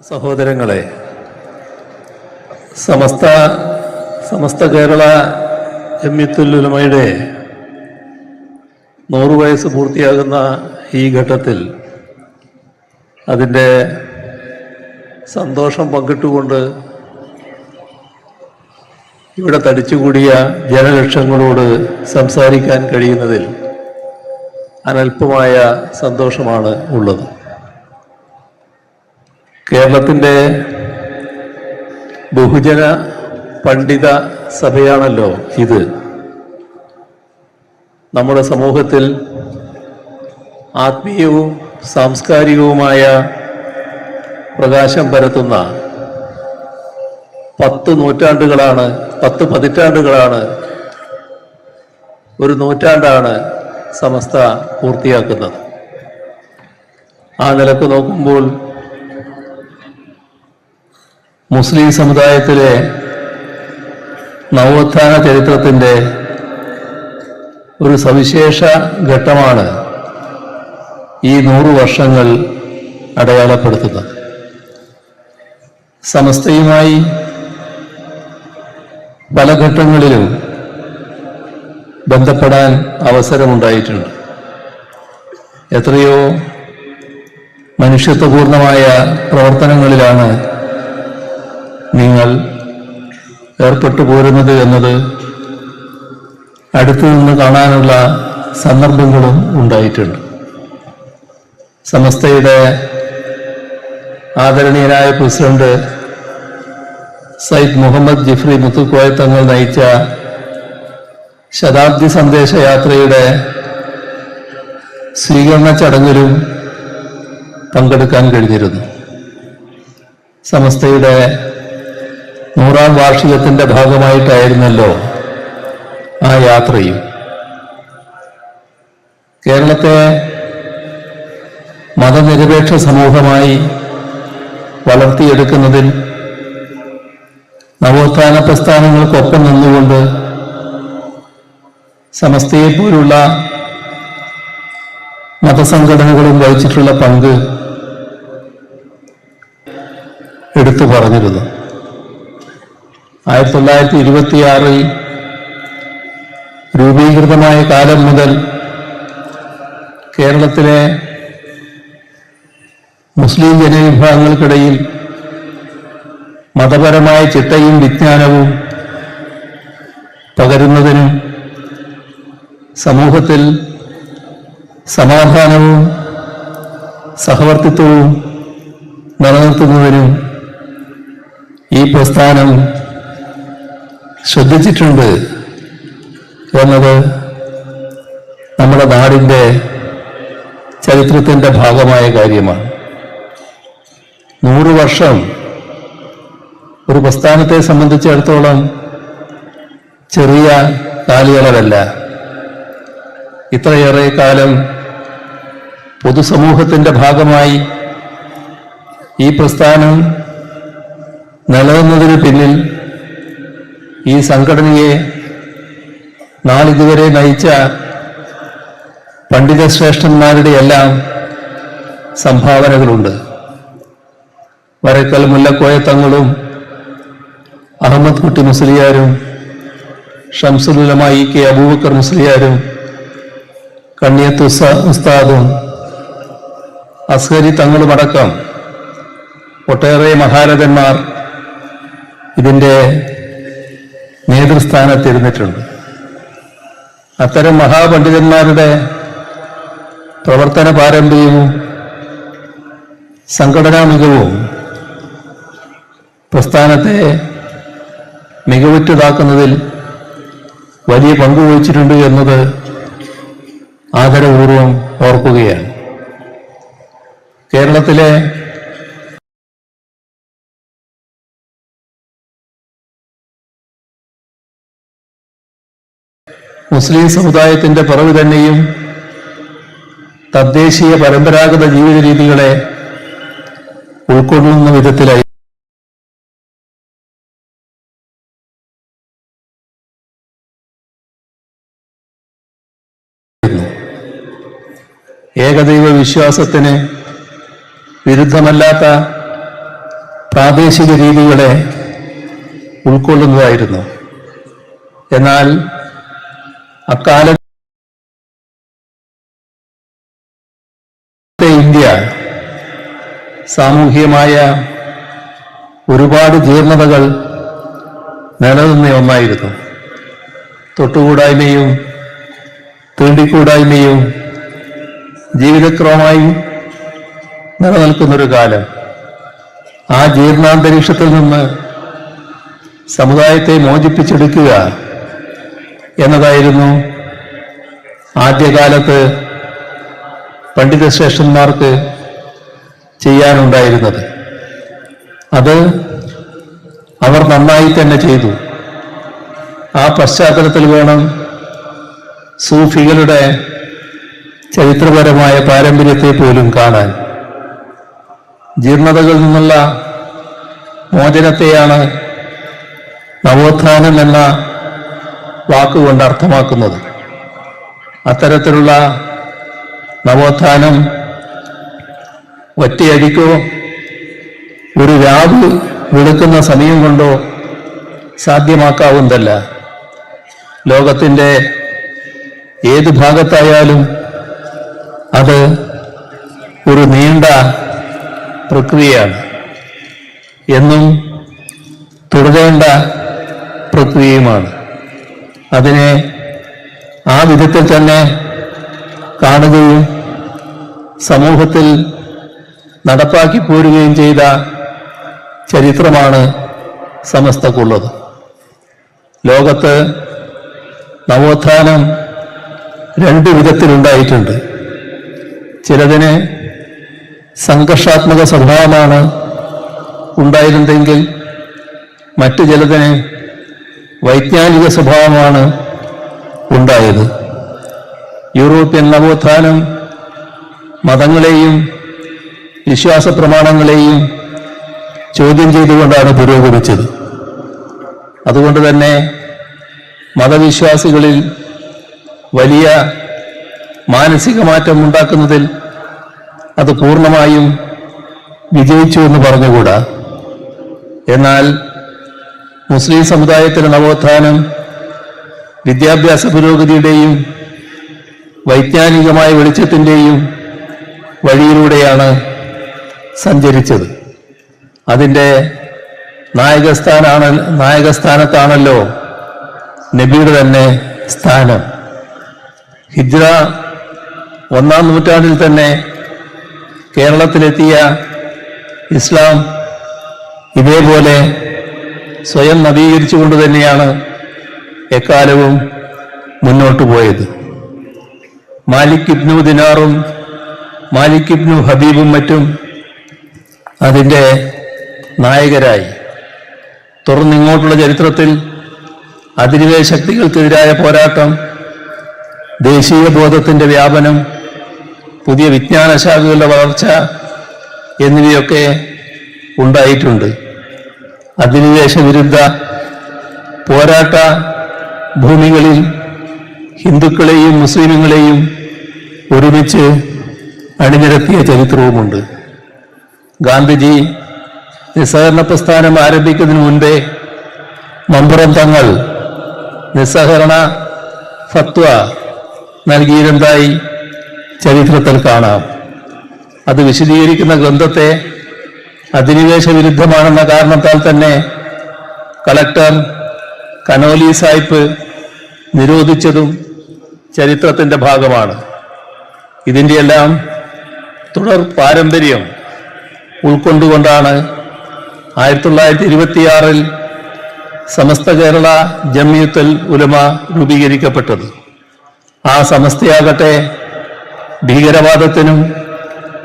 സഹോദരങ്ങളെ, സമസ്ത കേരള ജംഇയ്യത്തുൽ ഉലമയുടെ 100 വയസ്സ് പൂർത്തിയാകുന്ന ഈ ഘട്ടത്തിൽ അതിൻ്റെ സന്തോഷം പങ്കിട്ടുകൊണ്ട് ഇവിടെ തടിച്ചുകൂടിയ ജനലക്ഷങ്ങളോട് സംസാരിക്കാൻ കഴിയുന്നതിൽ അനൽപമായ സന്തോഷമാണ് ഉള്ളത്. കേരളത്തിൻ്റെ ബഹുജന പണ്ഡിത സഭയാണല്ലോ ഇത്. നമ്മുടെ സമൂഹത്തിൽ ആത്മീയവും സാംസ്കാരികവുമായ പ്രകാശം പരത്തുന്ന 10 പതിറ്റാണ്ടുകളാണ്, ഒരു നൂറ്റാണ്ടാണ് സമസ്ത പൂർത്തിയാക്കുന്നത്. ആ നിലക്ക് നോക്കുമ്പോൾ മുസ്ലിം സമുദായത്തിലെ നവോത്ഥാന ചരിത്രത്തിൻ്റെ ഒരു സവിശേഷ ഘട്ടമാണ് ഈ 100 വർഷങ്ങൾ അടയാളപ്പെടുത്തുന്നത്. സമസ്തയുമായി പല ഘട്ടങ്ങളിലും ബന്ധപ്പെടാൻ അവസരമുണ്ടായിട്ടുണ്ട്. എത്രയോ മനുഷ്യത്വപൂർണമായ പ്രവർത്തനങ്ങളിലാണ് നിങ്ങൾ ഏർപ്പെട്ടു പോരുന്നത് എന്നത് അടുത്തു നിന്ന് കാണാനുള്ള സന്ദർഭങ്ങളും ഉണ്ടായിട്ടുണ്ട്. സമസ്തയുടെ ആദരണീയനായ പ്രസിഡന്റ് സയ്യിദ് മുഹമ്മദ് ജിഫ്രി മുത്തുക്കോയ തങ്ങൾ നയിച്ച ശതാബ്ദി സന്ദേശ യാത്രയുടെ സ്വീകരണ ചടങ്ങിലും പങ്കെടുക്കാൻ കഴിഞ്ഞിരുന്നു. സമസ്തയുടെ 100ാം വാർഷികത്തിൻ്റെ ഭാഗമായിട്ടായിരുന്നല്ലോ ആ യാത്രയും. കേരളത്തെ മതനിരപേക്ഷ സമൂഹമായി വളർത്തിയെടുക്കുന്നതിൽ നവോത്ഥാന പ്രസ്ഥാനങ്ങൾക്കൊപ്പം നിന്നുകൊണ്ട് സമസ്തയെപ്പോലുള്ള മതസംഘടനകളും വഹിച്ചിട്ടുള്ള പങ്ക് എടുത്തു പറഞ്ഞിരുന്നു. 1926 രൂപീകൃതമായ കാലം മുതൽ കേരളത്തിലെ മുസ്ലിം ജനവിഭാഗങ്ങൾക്കിടയിൽ മതപരമായ ചിട്ടയും വിജ്ഞാനവും പകരുന്നതിനും സമൂഹത്തിൽ സമാധാനവും സഹവർത്തിത്വവും നിലനിർത്തുന്നതിനും ഈ പ്രസ്ഥാനം ശ്രദ്ധിച്ചിട്ടുണ്ട് എന്നത് നമ്മുടെ നാടിൻ്റെ ചരിത്രത്തിൻ്റെ ഭാഗമായ കാര്യമാണ്. 100 വർഷം ഒരു പ്രസ്ഥാനത്തെ സംബന്ധിച്ചിടത്തോളം ചെറിയ കാലയളവല്ല. ഇത്രയേറെ കാലം പൊതുസമൂഹത്തിൻ്റെ ഭാഗമായി ഈ പ്രസ്ഥാനം നിലനിന്നതിന് പിന്നിൽ ഈ സംഘടനയെ നാളിതുവരെ നയിച്ച പണ്ഡിതശ്രേഷ്ഠന്മാരുടെ എല്ലാം സംഭാവനകളുണ്ട്. വരക്കൽ മുല്ലക്കോയ തങ്ങളും അഹമ്മദ് കുട്ടി മുസ്ലിയാരും ഷംസുൽ ഉലമ ഇ കെ അബൂബക്കർ മുസ്ലിയാരും കണ്ണിയത്ത് ഉസ്താദും അസ്ഹരി തങ്ങളുമടക്കം ഒട്ടേറെ മഹാരഥന്മാർ ഇതിൻ്റെ നേതൃസ്ഥാനത്തിരുന്നിട്ടുണ്ട്. അത്തരം മഹാപണ്ഡിതന്മാരുടെ പ്രവർത്തന പാരമ്പര്യവും സംഘടനാ മികവും പ്രസ്ഥാനത്തെ മികവുറ്റതാക്കുന്നതിൽ വലിയ പങ്കുവഹിച്ചിട്ടുണ്ട് എന്നത് ആദരപൂർവം ഓർക്കുകയാണ്. കേരളത്തിലെ മുസ്ലിം സമുദായത്തിൻ്റെ പിറവി തന്നെയും തദ്ദേശീയ പരമ്പരാഗത ജീവിത രീതികളെ ഉൾക്കൊള്ളുന്ന വിധത്തിലായി ഏകദൈവ വിശ്വാസത്തിന് വിരുദ്ധമല്ലാത്ത പ്രാദേശിക രീതികളെ ഉൾക്കൊള്ളുന്നതായിരുന്നു. എന്നാൽ അക്കാലത്തെ ഇന്ത്യ സാമൂഹികമായ ഒരുപാട് ജീർണതകൾ നിലനിന്ന ഒന്നായിരുന്നു. തൊട്ടുകൂടായ്മയും തീണ്ടിക്കൂടായ്മയും ജീവിതക്രമമായി നിലനിൽക്കുന്നൊരു കാലം. ആ ജീർണാന്തരീക്ഷത്തിൽ നിന്ന് സമുദായത്തെ മോചിപ്പിച്ചെടുക്കുക എന്നതായിരുന്നു ആദ്യകാലത്ത് പണ്ഡിതശ്രേഷ്ഠന്മാർക്ക് ചെയ്യാനുണ്ടായിരുന്നത്. അത് അവർ നന്നായി തന്നെ ചെയ്തു. ആ പശ്ചാത്തലത്തിൽ വേണം സൂഫികളുടെ ചരിത്രപരമായ പാരമ്പര്യത്തെ പോലും കാണാൻ. ജീർണതകളിൽ നിന്നുള്ള മോചനത്തെയാണ് നവോത്ഥാനം എന്ന വാക്കുകൊണ്ട് അർത്ഥമാക്കുന്നത്. അത്തരത്തിലുള്ള നവോത്ഥാനം ഒറ്റയടിക്കോ ഒരു രാവ് വെളുക്കുന്ന സമയം കൊണ്ടോ സാധ്യമാക്കാവുന്നതല്ല. ലോകത്തിൻ്റെ ഏത് ഭാഗത്തായാലും അത് ഒരു നീണ്ട പ്രക്രിയയാണ്, എന്നും തുടരേണ്ട പ്രക്രിയയുമാണ്. അതിനെ ആ വിധത്തിൽ തന്നെ കാണുകയും സമൂഹത്തിൽ നടപ്പാക്കി പോരുകയും ചെയ്ത ചരിത്രമാണ് സമസ്തക്കുള്ളത്. ലോകത്ത് നവോത്ഥാനം രണ്ട് വിധത്തിലുണ്ടായിട്ടുണ്ട്. ചിലതിന് സംഘർഷാത്മക സ്വഭാവമാണ് ഉണ്ടായിരുന്നെങ്കിൽ മറ്റു ചിലതിന് വൈജ്ഞാനിക സ്വഭാവമാണ് ഉണ്ടായത്. യൂറോപ്യൻ നവോത്ഥാനം മതങ്ങളെയും വിശ്വാസ പ്രമാണങ്ങളെയും ചോദ്യം ചെയ്തുകൊണ്ടാണ് പുരോഗമിച്ചത്. അതുകൊണ്ട് തന്നെ മതവിശ്വാസികളിൽ വലിയ മാനസിക മാറ്റം ഉണ്ടാക്കുന്നതിൽ അത് പൂർണ്ണമായും വിജയിച്ചു എന്ന് പറഞ്ഞുകൂടാ. എന്നാൽ മുസ്ലിം സമുദായത്തിലെ നവോത്ഥാനം വിദ്യാഭ്യാസ പുരോഗതിയുടെയും വൈജ്ഞാനികമായ വെളിച്ചത്തിൻ്റെയും വഴിയിലൂടെയാണ് സഞ്ചരിച്ചത്. അതിൻ്റെ നായകസ്ഥാനത്താണല്ലോ നബിയുടെ തന്നെ സ്ഥാനം. ഹിജ്റ 1-ാം നൂറ്റാണ്ടിൽ തന്നെ കേരളത്തിലെത്തിയ ഇസ്ലാം ഇതേപോലെ സ്വയം നവീകരിച്ചുകൊണ്ട് തന്നെയാണ് എക്കാലവും മുന്നോട്ട് പോയത്. മാലിക് ഇബ്നു ദിനാറും മാലിക് ഇബ്നു ഹബീബും മറ്റും അതിൻ്റെ നായകരായി. തുടർന്നിങ്ങോട്ടുള്ള ചരിത്രത്തിൽ അധിനിവേശ ശക്തികൾക്കെതിരായ പോരാട്ടം, ദേശീയ ബോധത്തിൻ്റെ വ്യാപനം, പുതിയ വിജ്ഞാനശാഖകളുടെ വളർച്ച എന്നിവയൊക്കെ ഉണ്ടായിട്ടുണ്ട്. അധിനിവേശ വിരുദ്ധ പോരാട്ട ഭൂമികളിൽ ഹിന്ദുക്കളെയും മുസ്ലിമുകളെയും ഒരുമിച്ച് അണിനിരത്തിയ ചരിത്രവുമുണ്ട്. ഗാന്ധിജി നിസ്സഹകരണ പ്രസ്ഥാനം ആരംഭിക്കുന്നതിന് മുൻപേ മമ്പുറം തങ്ങൾ നിസ്സഹകരണ ഫത്വ നൽകിയിരുന്നതായി ചരിത്രത്തിൽ കാണാം. അത് വിശദീകരിക്കുന്ന ഗ്രന്ഥത്തെ അധിനിവേശ വിരുദ്ധമാണെന്ന കാരണത്താൽ തന്നെ കളക്ടർ കനോലി സാഹിബ് നിരോധിച്ചതും ചരിത്രത്തിൻ്റെ ഭാഗമാണ്. ഇതിൻ്റെയെല്ലാം തുടർ പാരമ്പര്യം ഉൾക്കൊണ്ടുകൊണ്ടാണ് 1926 സമസ്ത കേരള ജംഇയ്യത്തുൽ ഉലമ രൂപീകരിക്കപ്പെട്ടത്. ആ സമസ്തയാകട്ടെ ഭീകരവാദത്തിനും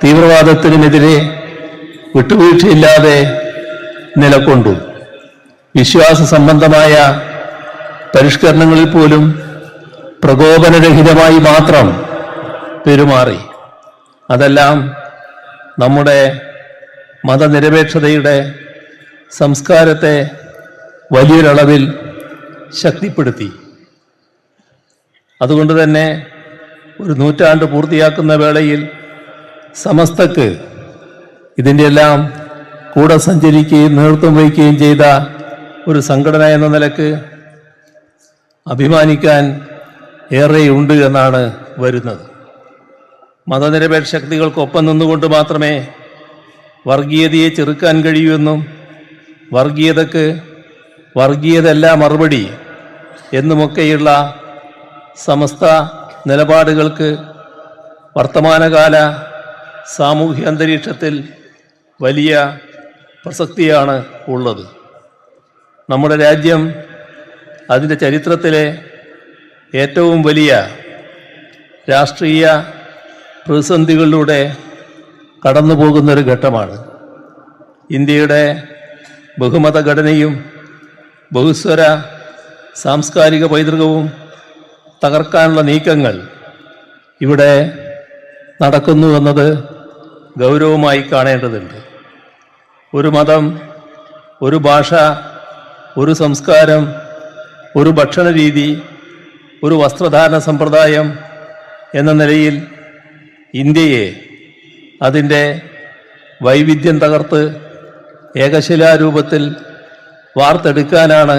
തീവ്രവാദത്തിനുമെതിരെ വിട്ടുവീഴ്ചയില്ലാതെ നിലകൊണ്ടു. വിശ്വാസ സംബന്ധമായ പരിഷ്കരണങ്ങളിൽ പോലും പ്രകോപനരഹിതമായി മാത്രം പെരുമാറി. അതെല്ലാം നമ്മുടെ മതനിരപേക്ഷതയുടെ സംസ്കാരത്തെ വലിയൊരളവിൽ ശക്തിപ്പെടുത്തി. അതുകൊണ്ട് തന്നെ ഒരു നൂറ്റാണ്ട് പൂർത്തിയാക്കുന്ന വേളയിൽ സമസ്തക്ക് ഇതിൻ്റെ എല്ലാം കൂടെ സഞ്ചരിക്കുകയും നേതൃത്വം വഹിക്കുകയും ചെയ്ത ഒരു സംഘടന എന്ന നിലക്ക് അഭിമാനിക്കാൻ ഏറെയുണ്ട് എന്നാണ് വരുന്നത്. മതനിരപേക്ഷ ശക്തികൾക്കൊപ്പം നിന്നുകൊണ്ട് മാത്രമേ വർഗീയതയെ ചെറുക്കാൻ കഴിയൂ എന്നും വർഗീയതക്ക് വർഗീയതല്ല മറുപടി എന്നുമൊക്കെയുള്ള സമസ്ത നിലപാടുകൾക്ക് വർത്തമാനകാല സാമൂഹ്യ അന്തരീക്ഷത്തിൽ വലിയ പ്രസക്തിയാണ് ഉള്ളത്. നമ്മുടെ രാജ്യം അതിൻ്റെ ചരിത്രത്തിലെ ഏറ്റവും വലിയ രാഷ്ട്രീയ പ്രതിസന്ധികളിലൂടെ കടന്നു പോകുന്നൊരു ഘട്ടമാണ്. ഇന്ത്യയുടെ ബഹുമത ഘടനയും ബഹുസ്വര സാംസ്കാരിക പൈതൃകവും തകർക്കാനുള്ള നീക്കങ്ങൾ ഇവിടെ നടക്കുന്നു എന്നത് ഗൗരവമായി കാണേണ്ടതുണ്ട്. ഒരു മതം, ഒരു ഭാഷ, ഒരു സംസ്കാരം, ഒരു ഭക്ഷണ രീതി, ഒരു വസ്ത്രധാരണ സമ്പ്രദായം എന്ന നിലയിൽ ഇന്ത്യയെ അതിൻ്റെ വൈവിധ്യം തകർത്ത് ഏകശിലാരൂപത്തിൽ വാർത്തെടുക്കാനാണ്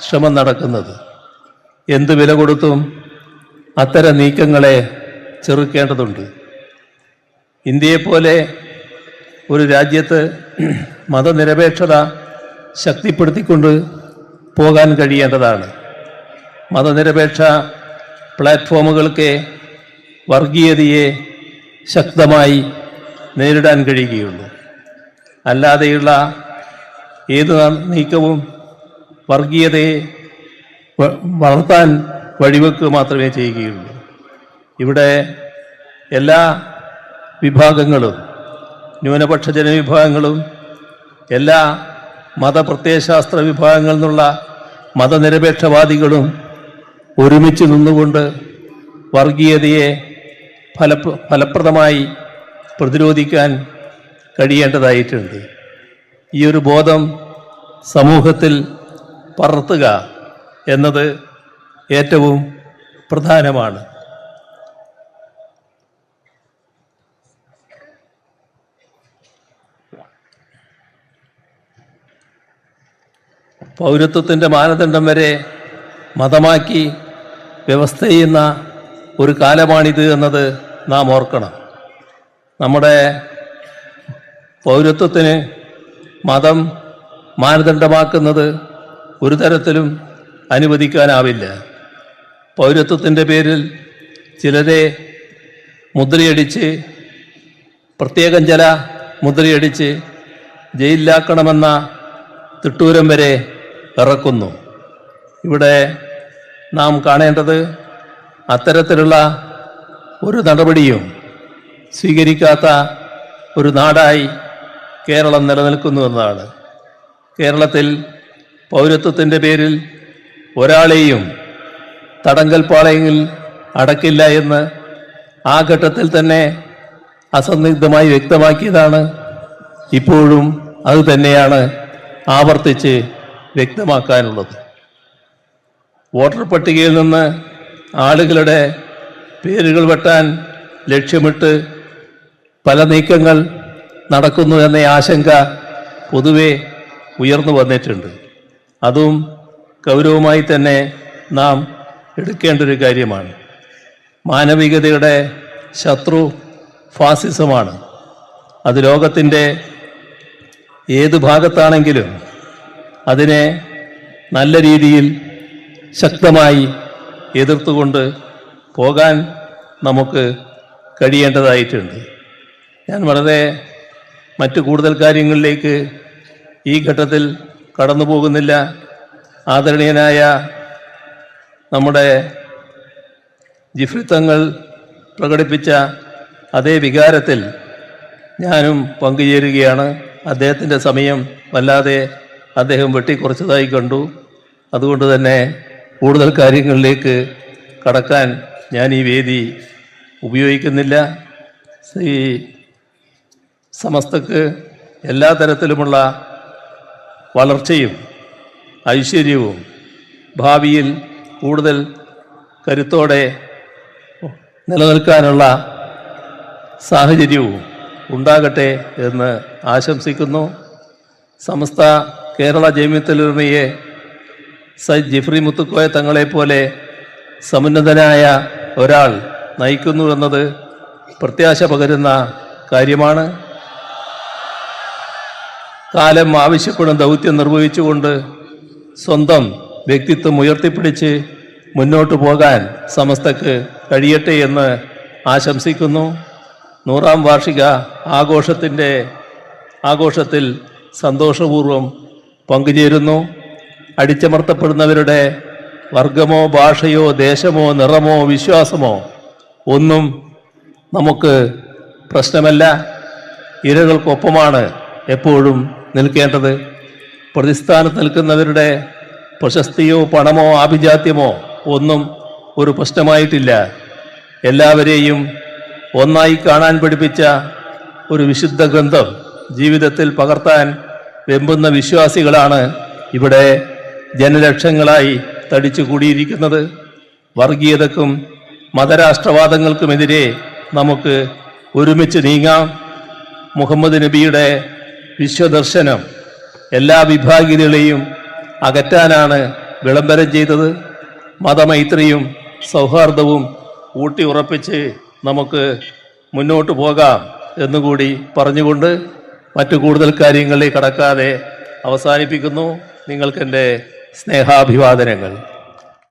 ശ്രമം നടക്കുന്നത്. എന്ത് വില കൊടുത്തും അത്തരം നീക്കങ്ങളെ ചെറുക്കേണ്ടതുണ്ട്. ഇന്ത്യയെപ്പോലെ ഒരു രാജ്യത്ത് മതനിരപേക്ഷത ശക്തിപ്പെടുത്തിക്കൊണ്ട് പോകാൻ കഴിയേണ്ടതാണ്. മതനിരപേക്ഷ പ്ലാറ്റ്ഫോമുകൾക്ക് വർഗീയതയെ ശക്തമായി നേരിടാൻ കഴിയുകയുള്ളൂ. അല്ലാതെയുള്ള ഏത് നീക്കവും വർഗീയതയെ വളർത്താൻ വഴിവെക്കുക മാത്രമേ ചെയ്യുകയുള്ളൂ. ഇവിടെ എല്ലാ വിഭാഗങ്ങളും, ന്യൂനപക്ഷ ജനവിഭാഗങ്ങളും എല്ലാ മതപ്രത്യയശാസ്ത്ര വിഭാഗങ്ങളിൽ നിന്നുള്ള മതനിരപേക്ഷവാദികളും ഒരുമിച്ച് നിന്നുകൊണ്ട് വർഗീയതയെ ഫലപ്രദമായി പ്രതിരോധിക്കാൻ കഴിയേണ്ടതായിട്ടുണ്ട്. ഈ ഒരു ബോധം സമൂഹത്തിൽ പടർത്തുക എന്നത് ഏറ്റവും പ്രധാനമാണ്. പൗരത്വത്തിൻ്റെ മാനദണ്ഡം വരെ മതമാക്കി വ്യവസ്ഥ ചെയ്യുന്ന ഒരു കാലമാണിത് എന്നത് നാം ഓർക്കണം. നമ്മുടെ പൗരത്വത്തിന് മതം മാനദണ്ഡമാക്കുന്നത് ഒരു തരത്തിലും അനുവദിക്കാനാവില്ല. പൗരത്വത്തിൻ്റെ പേരിൽ ചിലരെ മുദ്രയടിച്ച്, പ്രത്യേകം ചില മുദ്രയടിച്ച് ജയിലിലാക്കണമെന്ന തിട്ടൂരം വരെ ഇറക്കുന്നു. ഇവിടെ നാം കാണേണ്ടത് അത്തരത്തിലുള്ള ഒരു നടപടിയും സ്വീകരിക്കാത്ത ഒരു നാടായി കേരളം നിലനിൽക്കുന്നു എന്നതാണ്. കേരളത്തിൽ പൗരത്വത്തിൻ്റെ പേരിൽ ഒരാളെയും തടങ്കൽപ്പാളയങ്ങളിൽ അടക്കില്ല എന്ന് ആ ഘട്ടത്തിൽ തന്നെ അസന്നിഗ്ധമായി വ്യക്തമാക്കിയതാണ്. ഇപ്പോഴും അത് തന്നെയാണ് ആവർത്തിച്ച് വ്യക്തമാക്കാനുള്ളത്. വോട്ടർ പട്ടികയിൽ നിന്ന് ആളുകളുടെ പേരുകൾ വെട്ടാൻ ലക്ഷ്യമിട്ട് പല നീക്കങ്ങൾ നടക്കുന്നു എന്ന ആശങ്ക പൊതുവെ ഉയർന്നു വന്നിട്ടുണ്ട്. അതും ഗൗരവമായി തന്നെ നാം എടുക്കേണ്ട ഒരു കാര്യമാണ്. മാനവികതയുടെ ശത്രു ഫാസിസമാണ്. അത് ലോകത്തിൻ്റെ ഏത് ഭാഗത്താണെങ്കിലും അതിനെ നല്ല രീതിയിൽ ശക്തമായി എതിർത്തുകൊണ്ട് പോകാൻ നമുക്ക് കഴിയേണ്ടതായിട്ടുണ്ട്. ഞാൻ വളരെ മറ്റു കൂടുതൽ കാര്യങ്ങളിലേക്ക് ഈ ഘട്ടത്തിൽ കടന്നു പോകുന്നില്ല. ആദരണീയനായ നമ്മുടെ ജിഫ്രി തങ്ങൾ പ്രകടിപ്പിച്ച അതേ വികാരത്തിൽ ഞാനും പങ്കുചേരുകയാണ്. അദ്ദേഹത്തിൻ്റെ സമയം വല്ലാതെ അദ്ദേഹം വെട്ടിക്കുറച്ചതായി കണ്ടു. അതുകൊണ്ട് തന്നെ കൂടുതൽ കാര്യങ്ങളിലേക്ക് കടക്കാൻ ഞാൻ ഈ വേദി ഉപയോഗിക്കുന്നില്ല. ഈ സമസ്തക്ക് എല്ലാ തരത്തിലുമുള്ള വളർച്ചയും ഐശ്വര്യവും ഭാവിയിൽ കൂടുതൽ കരുത്തോടെ നിലനിൽക്കാനുള്ള സാഹചര്യവും ഉണ്ടാകട്ടെ എന്ന് ആശംസിക്കുന്നു. സമസ്ത കേരള ജമിയത്തുലുലമയെ സയ്യിദ് ജിഫ്രി മുത്തുക്കോയ തങ്ങളെപ്പോലെ സമുന്നതനായ ഒരാൾ നയിക്കുന്നുവെന്നത് പ്രത്യാശ പകരുന്ന കാര്യമാണ്. കാലം ആവശ്യപ്പെടുന്ന ദൗത്യം നിർവഹിച്ചുകൊണ്ട് സ്വന്തം വ്യക്തിത്വം ഉയർത്തിപ്പിടിച്ച് മുന്നോട്ടു പോകാൻ സമസ്തക്ക് കഴിയട്ടെ എന്ന് ആശംസിക്കുന്നു. 100-ാം വാർഷിക ആഘോഷത്തിൽ സന്തോഷപൂർവ്വം പങ്കുചേരുന്നു. അടിച്ചമർത്തപ്പെടുന്നവരുടെ വർഗമോ ഭാഷയോ ദേശമോ നിറമോ വിശ്വാസമോ ഒന്നും നമുക്ക് പ്രശ്നമല്ല. ഇരകൾക്കൊപ്പമാണ് എപ്പോഴും നിൽക്കേണ്ടത്. പ്രതിസ്ഥാനത്ത് നിൽക്കുന്നവരുടെ പ്രശസ്തിയോ പണമോ ആഭിജാത്യമോ ഒന്നും ഒരു പ്രശ്നമായിട്ടില്ല. എല്ലാവരെയും ഒന്നായി കാണാൻ പഠിപ്പിച്ച ഒരു വിശുദ്ധ ഗ്രന്ഥം ജീവിതത്തിൽ പകർത്താൻ വെമ്പുന്ന വിശ്വാസികളാണ് ഇവിടെ ജനലക്ഷങ്ങളായി തടിച്ചു കൂടിയിരിക്കുന്നത്. വർഗീയതക്കും മതരാഷ്ട്രവാദങ്ങൾക്കുമെതിരെ നമുക്ക് ഒരുമിച്ച് നീങ്ങാം. മുഹമ്മദ് നബിയുടെ വിശ്വദർശനം എല്ലാ വിഭാഗീയതകളെയും അകറ്റാനാണ് വിളംബരം ചെയ്തത്. മതമൈത്രിയും സൗഹാർദ്ദവും ഊട്ടി ഉറപ്പിച്ച് നമുക്ക് മുന്നോട്ട് പോകാം എന്നുകൂടി പറഞ്ഞുകൊണ്ട് മറ്റു കൂടുതൽ കാര്യങ്ങളിലേക്ക് കടക്കാതെ അവസാനിപ്പിക്കുന്നു. നിങ്ങൾക്കെൻ്റെ സ്നേഹാഭിവാദനങ്ങൾ.